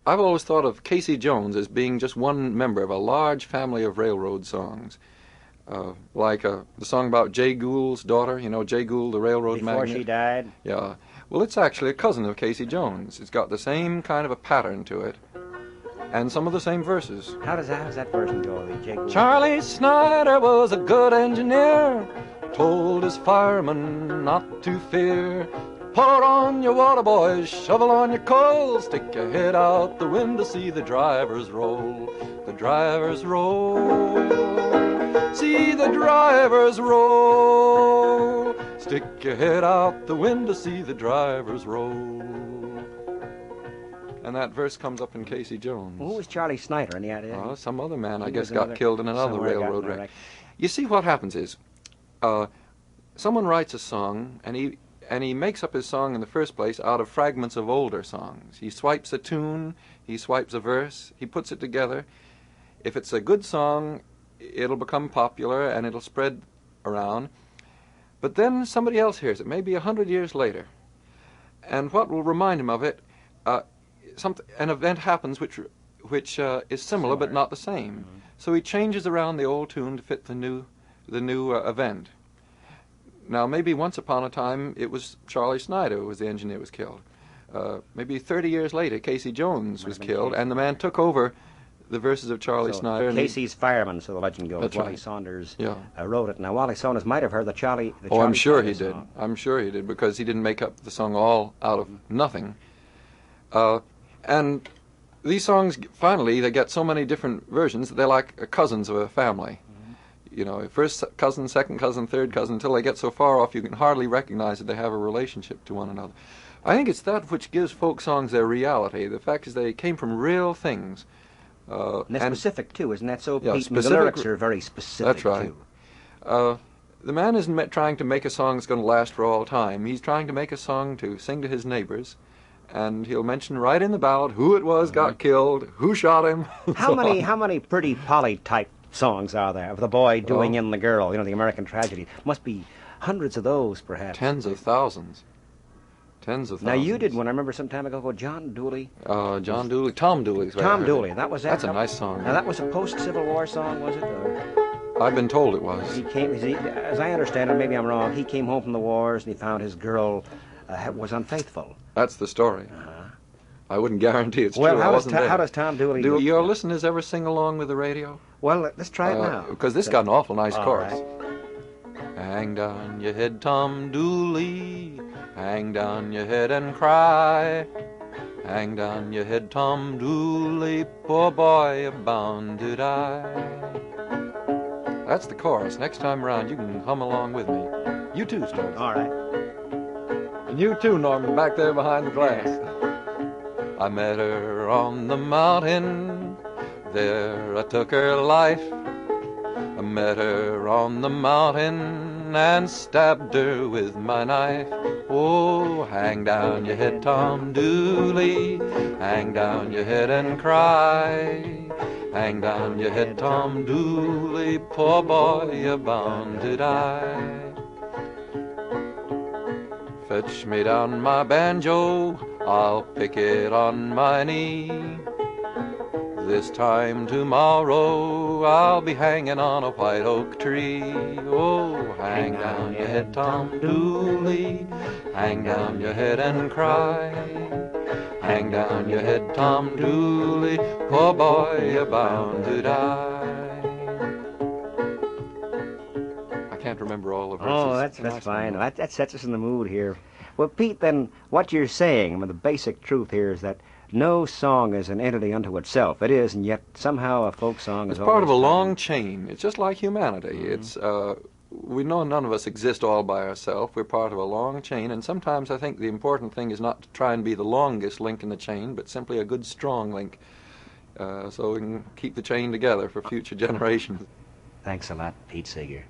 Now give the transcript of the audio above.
I've always thought of Casey Jones as being just one member of a large family of railroad songs. Like the song about Jay Gould's daughter, you know, Jay Gould, the railroad magnate. Before she died? Yeah. Well, it's actually a cousin of Casey Jones. It's got the same kind of a pattern to it, and some of the same verses. How does that version go, the Jay Gould? Charlie Snyder was a good engineer, told his firemen not to fear. Pour on your water, boys, shovel on your coal, stick your head out the window, see the drivers roll. The drivers roll, see the drivers roll. Stick your head out the window, see the drivers roll. And that verse comes up in Casey Jones. Who was Charlie Snyder? Any idea? Some other man, I guess, got killed in another railroad wreck. You see, what happens is, someone writes a song, and he makes up his song in the first place out of fragments of older songs. He swipes a tune, he swipes a verse, he puts it together. If it's a good song, it'll become popular and it'll spread around. But then somebody else hears it, maybe 100 years later. And what will remind him of it, an event happens which is similar but not the same. Mm-hmm. So he changes around the old tune to fit the new event. Now, maybe once upon a time it was Charlie Snyder who was the engineer who was killed. Maybe 30 years later, Casey Jones was killed, and the man took over the verses of Charlie Snyder. Casey's fireman, so the legend goes. That's Wally right. Saunders Yeah. Wrote it. Now, Wally Saunders might have heard the Charlie. I'm sure he Snyder did. song. I'm sure he did, because he didn't make up the song all out of nothing. And these songs, finally, they get so many different versions that they're like cousins of a family. You know, first cousin, second cousin, third cousin, until they get so far off you can hardly recognize that they have a relationship to one another. I think it's that which gives folk songs their reality. The fact is they came from real things. And they're specific, too, isn't that so, Yeah, Pete? The lyrics are very specific, That's right. too. The man isn't trying to make a song that's going to last for all time. He's trying to make a song to sing to his neighbors, and he'll mention right in the ballad who it was got killed, who shot him. How many Pretty Polly type songs are there of the boy doing in the girl? You know, the American tragedy. Must be hundreds of those, perhaps. Tens of thousands. Tens of Now, thousands. you did one, I remember some time ago, called John Dooley. John Dooley. Tom Dooley's. Tom Dooley, that was that. That's a nice song. Now, that was a post-Civil War song, was it? Or I've been told it was. as I understand it, maybe I'm wrong, he came home from the wars and he found his girl was unfaithful. That's the story. I wouldn't guarantee it's well, true. How does Tom Dooley do your listeners ever sing along with the radio? Well, let's try it now. Because this got an awful nice chorus. Right. Hang down your head, Tom Dooley. Hang down your head and cry. Hang down your head, Tom Dooley. Poor boy, you're bound to die. That's the chorus. Next time around, you can hum along with me. You too, Stuart. All right. And you too, Norman, back there behind the glass. I met her on the mountain, there I took her life. I met her on the mountain and stabbed her with my knife. Oh, hang down your head, Tom Dooley, hang down your head and cry. Hang down your head, Tom Dooley, poor boy, you're bound to die. Fetch me down my banjo, I'll pick it on my knee. This time tomorrow I'll be hanging on a white oak tree. Oh, hang down your head, Tom Dooley, hang down your head and cry. Hang down your head, Tom Dooley, poor boy, you're bound to die. I can't remember all the verses. Oh, that's fine. That sets us in the mood here. Well, Pete, then, what you're saying, I mean, the basic truth here is that no song is an entity unto itself. It is, and yet somehow a folk song is part of a always long chain. It's just like humanity. It's we know none of us exist all by ourselves. We're part of a long chain, and sometimes I think the important thing is not to try and be the longest link in the chain, but simply a good, strong link, so we can keep the chain together for future generations. Thanks a lot, Pete Seeger.